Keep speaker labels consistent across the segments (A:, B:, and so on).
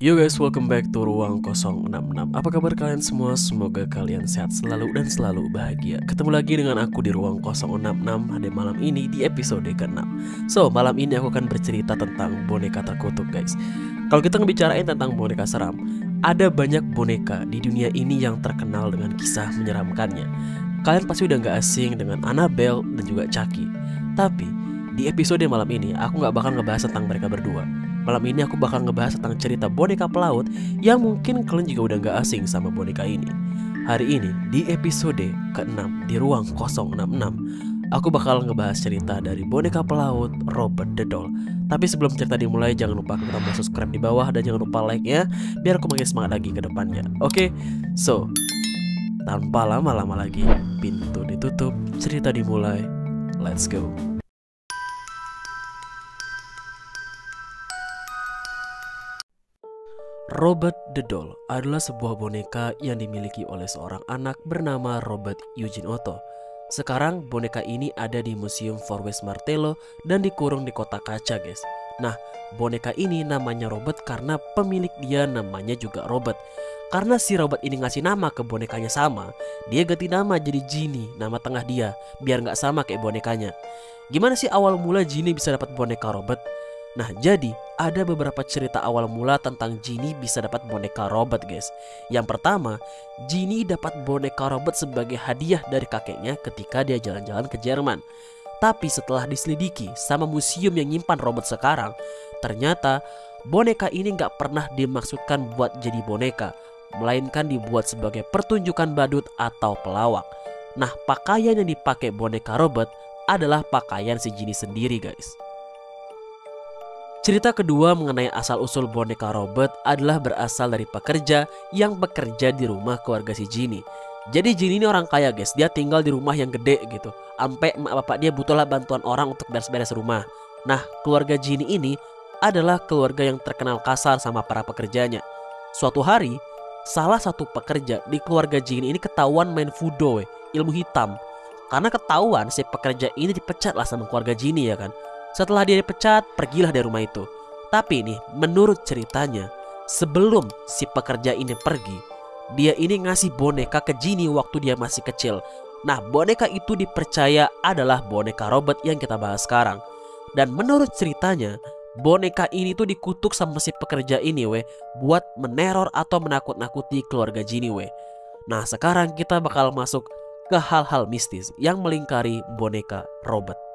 A: Yo guys, welcome back to Ruang 066. Apa kabar kalian semua? Semoga kalian sehat selalu dan selalu bahagia. Ketemu lagi dengan aku di Ruang 066 pada malam ini di episode ke-6. So, malam ini aku akan bercerita tentang boneka terkutuk guys. Kalau kita ngebicarain tentang boneka seram, ada banyak boneka di dunia ini yang terkenal dengan kisah menyeramkannya. Kalian pasti udah gak asing dengan Annabelle dan juga Chucky. Tapi, di episode malam ini aku gak bakal ngebahas tentang mereka berdua. Malam ini aku bakal ngebahas tentang cerita boneka pelaut yang mungkin kalian juga udah gak asing sama boneka ini. Hari ini di episode ke-6 di Ruang 066 aku bakal ngebahas cerita dari boneka pelaut Robert the Doll. Tapi sebelum cerita dimulai, jangan lupa kita subscribe di bawah dan jangan lupa like ya, biar aku makin semangat lagi ke depannya. Oke, so tanpa lama-lama lagi, pintu ditutup, cerita dimulai. Let's go. Robert the Doll adalah sebuah boneka yang dimiliki oleh seorang anak bernama Robert Eugene Otto. Sekarang boneka ini ada di Museum Fort West Martello dan dikurung di kota kaca guys. Nah, boneka ini namanya Robert karena pemilik dia namanya juga Robert. Karena si Robert ini ngasih nama ke bonekanya sama, dia ganti nama jadi Ginny, nama tengah dia, biar gak sama kayak bonekanya. Gimana sih awal mula Ginny bisa dapat boneka Robert? Nah, jadi ada beberapa cerita awal mula tentang Ginny bisa dapat boneka Robert guys. Yang pertama, Ginny dapat boneka Robert sebagai hadiah dari kakeknya ketika dia jalan-jalan ke Jerman. Tapi setelah diselidiki sama museum yang nyimpan Robert sekarang, ternyata boneka ini gak pernah dimaksudkan buat jadi boneka, melainkan dibuat sebagai pertunjukan badut atau pelawak. Nah, pakaian yang dipakai boneka Robert adalah pakaian si Ginny sendiri guys. Cerita kedua mengenai asal-usul boneka Robert adalah berasal dari pekerja yang bekerja di rumah keluarga si Ginny. Jadi Ginny ini orang kaya guys, dia tinggal di rumah yang gede gitu. Sampai emak bapak dia butuhlah bantuan orang untuk beres-beres rumah. Nah, keluarga Ginny ini adalah keluarga yang terkenal kasar sama para pekerjanya. Suatu hari, salah satu pekerja di keluarga Ginny ini ketahuan main fudo, ilmu hitam. Karena ketahuan si pekerja ini dipecat lah sama keluarga Ginny ya kan. Setelah dia dipecat, pergilah dari rumah itu. Tapi nih, menurut ceritanya, sebelum si pekerja ini pergi, dia ini ngasih boneka ke Ginny waktu dia masih kecil. Nah, boneka itu dipercaya adalah boneka Robert yang kita bahas sekarang. Dan menurut ceritanya, boneka ini tuh dikutuk sama si pekerja ini buat meneror atau menakut-nakuti keluarga Ginny Nah, sekarang kita bakal masuk ke hal-hal mistis yang melingkari boneka Robert.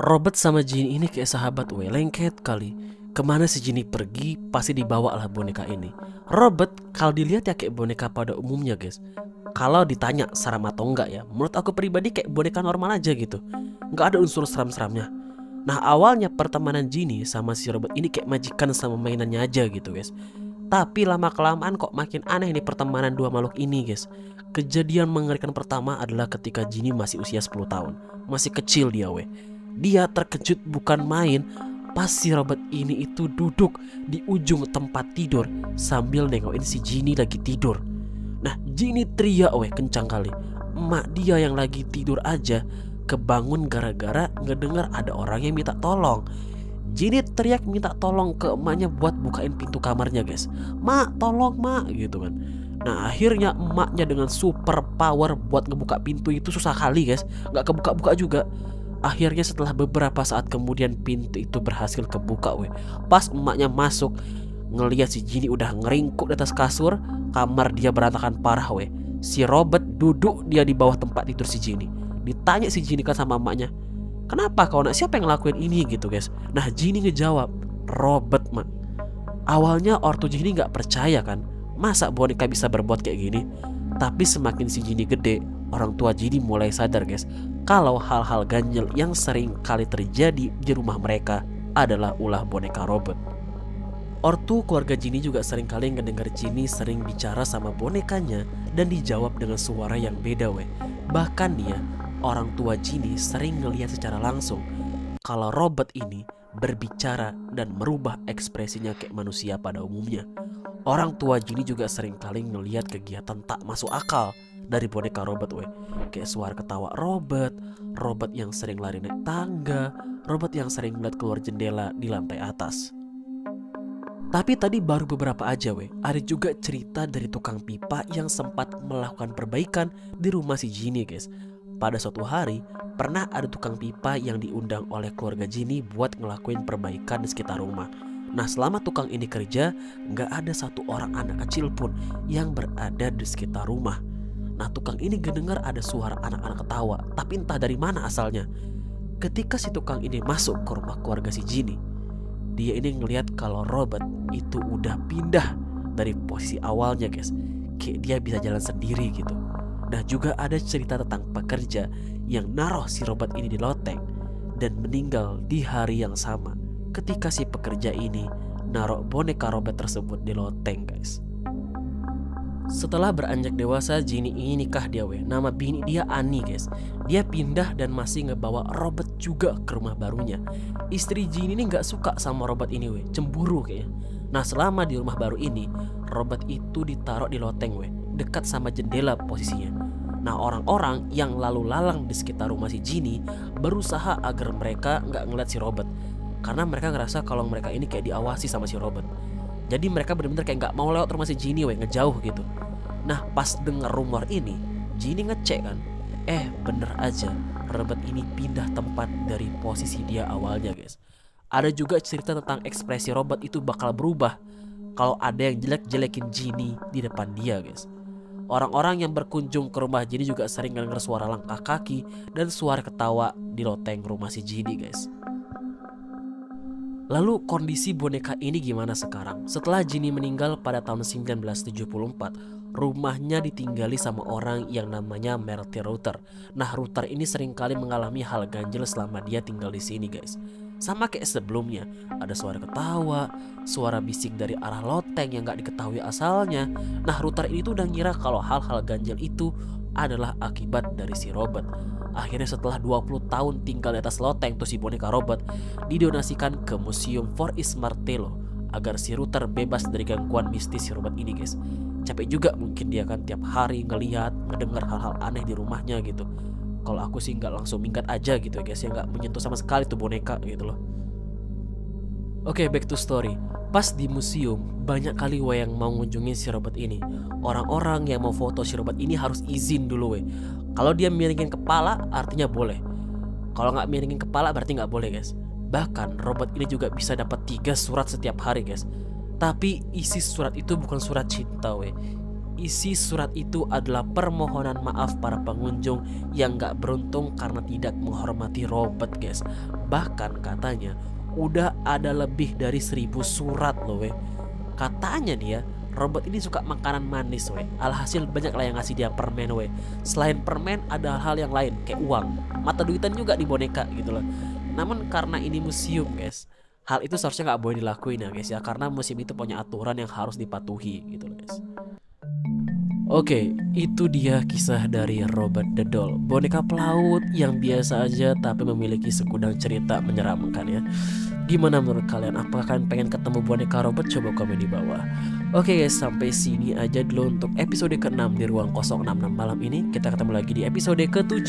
A: Robert sama Ginny ini kayak sahabat lengket kali. Kemana si Ginny pergi pasti dibawa lah boneka ini. Robert kalau dilihat ya kayak boneka pada umumnya guys. Kalau ditanya seram atau enggak ya, menurut aku pribadi kayak boneka normal aja gitu. Nggak ada unsur seram-seramnya. Nah, awalnya pertemanan Ginny sama si Robert ini kayak majikan sama mainannya aja gitu guys. Tapi lama-kelamaan kok makin aneh nih pertemanan dua makhluk ini guys. Kejadian mengerikan pertama adalah ketika Ginny masih usia 10 tahun. Masih kecil dia Dia terkejut bukan main pas si Robert ini itu duduk di ujung tempat tidur sambil nengokin si Ginny lagi tidur. Nah, Ginny teriak kencang kali. Emak dia yang lagi tidur aja kebangun gara-gara ngedengar ada orang yang minta tolong. Ginny teriak minta tolong ke emaknya buat bukain pintu kamarnya guys. "Mak, tolong mak," gitu kan. Nah, akhirnya emaknya dengan super power buat ngebuka pintu itu susah kali guys. Gak kebuka-buka juga. Akhirnya setelah beberapa saat kemudian pintu itu berhasil kebuka Pas emaknya masuk, ngelihat si Ginny udah ngeringkuk di atas kasur. Kamar dia berantakan parah Si Robert duduk dia di bawah tempat tidur si Ginny. Ditanya si Ginny kan sama emaknya, "Kenapa kau nak, siapa yang ngelakuin ini?" gitu guys. Nah, Ginny ngejawab, "Robert mak." Awalnya ortu Ginny gak percaya kan, masa boneka bisa berbuat kayak gini. Tapi semakin si Ginny gede, orang tua Ginny mulai sadar guys, kalau hal-hal ganjil yang sering kali terjadi di rumah mereka adalah ulah boneka Robert. Ortu keluarga Ginny juga sering kali ngedengar Ginny sering bicara sama bonekanya dan dijawab dengan suara yang beda Bahkan dia, orang tua Ginny sering ngelihat secara langsung kalau Robert ini berbicara dan merubah ekspresinya kayak manusia pada umumnya. Orang tua Ginny juga sering kali ngelihat kegiatan tak masuk akal. dari boneka Robert weh. Kayak suara ketawa Robert, Robert yang sering lari naik tangga, Robert yang sering melihat keluar jendela di lantai atas. Tapi tadi baru beberapa aja weh. Ada juga cerita dari tukang pipa yang sempat melakukan perbaikan di rumah si Ginny guys. Pada suatu hari pernah ada tukang pipa yang diundang oleh keluarga Ginny buat ngelakuin perbaikan di sekitar rumah. Nah selama tukang ini kerja, gak ada satu orang anak kecil pun yang berada di sekitar rumah. Nah tukang ini mendengar ada suara anak-anak ketawa, tapi entah dari mana asalnya. Ketika si tukang ini masuk ke rumah keluarga si Ginny, dia ini ngelihat kalau Robert itu udah pindah dari posisi awalnya guys. Kayak dia bisa jalan sendiri gitu. Nah juga ada cerita tentang pekerja yang naruh si Robert ini di loteng dan meninggal di hari yang sama ketika si pekerja ini naruh boneka Robert tersebut di loteng guys. Setelah beranjak dewasa, Ginny ini nikah dia weh. Nama bini dia Annie guys. Dia pindah dan masih ngebawa Robert juga ke rumah barunya. Istri Ginny ini gak suka sama Robert ini weh, cemburu kayaknya. Nah selama di rumah baru ini, Robert itu ditaruh di loteng weh, dekat sama jendela posisinya. Nah orang-orang yang lalu lalang di sekitar rumah si Ginny berusaha agar mereka gak ngeliat si Robert, karena mereka ngerasa kalau mereka ini kayak diawasi sama si Robert. Jadi mereka benar-benar kayak gak mau lewat rumah si Ginny weh, ngejauh gitu. Nah pas denger rumor ini, Ginny ngecek kan, bener aja Robert ini pindah tempat dari posisi dia awalnya guys. Ada juga cerita tentang ekspresi Robert itu bakal berubah kalau ada yang jelek-jelekin Ginny di depan dia guys. Orang-orang yang berkunjung ke rumah Ginny juga sering denger suara langkah kaki dan suara ketawa di loteng rumah si Ginny guys. Lalu kondisi boneka ini gimana sekarang? Setelah Ginny meninggal pada tahun 1974, rumahnya ditinggali sama orang yang namanya Merle Ruther. Nah Ruther ini seringkali mengalami hal ganjil selama dia tinggal di sini guys. Sama kayak sebelumnya, ada suara ketawa, suara bising dari arah loteng yang gak diketahui asalnya. Nah Ruther ini tuh udah ngira kalau hal-hal ganjil itu adalah akibat dari si Robert. Akhirnya setelah 20 tahun tinggal di atas loteng tuh si boneka Robert didonasikan ke Museum for East Martello agar si Ruther bebas dari gangguan mistis si Robert ini guys. Capek juga mungkin dia kan tiap hari ngelihat, ngedengar hal-hal aneh di rumahnya gitu. Kalau aku sih nggak langsung minggat aja gitu ya guys, ya nggak menyentuh sama sekali tuh boneka gitu loh. Oke, back to story. Pas di museum banyak kali weh yang mau ngunjungin si Robert ini. Orang-orang yang mau foto si Robert ini harus izin dulu weh. Kalau dia miringin kepala artinya boleh. Kalau nggak miringin kepala berarti nggak boleh guys. Bahkan Robert ini juga bisa dapat 3 surat setiap hari guys. Tapi isi surat itu bukan surat cinta weh. Isi surat itu adalah permohonan maaf para pengunjung yang gak beruntung karena tidak menghormati Robert guys. Bahkan katanya udah ada lebih dari 1000 surat loh weh. Katanya nih ya, Robert ini suka makanan manis weh. Alhasil banyak lah yang ngasih dia permen weh. Selain permen ada hal yang lain kayak uang, mata duitan juga di boneka gitu loh. Namun karena ini museum guys, hal itu seharusnya gak boleh dilakuin ya guys ya, karena museum itu punya aturan yang harus dipatuhi gitu loh guys. Oke, itu dia kisah dari Robert the Doll, boneka pelaut yang biasa aja tapi memiliki segudang cerita menyeramkan ya. Gimana menurut kalian? Apakah kalian pengen ketemu boneka Robert? Coba komen di bawah. Oke guys, sampai sini aja dulu untuk episode ke-6 di Ruang 066 malam ini. Kita ketemu lagi di episode ke-7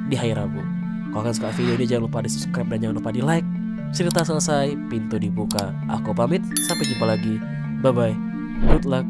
A: di hari Rabu. Kalau kalian suka video ini jangan lupa di subscribe dan jangan lupa di like. Cerita selesai, pintu dibuka. Aku pamit, sampai jumpa lagi. Bye bye, good luck.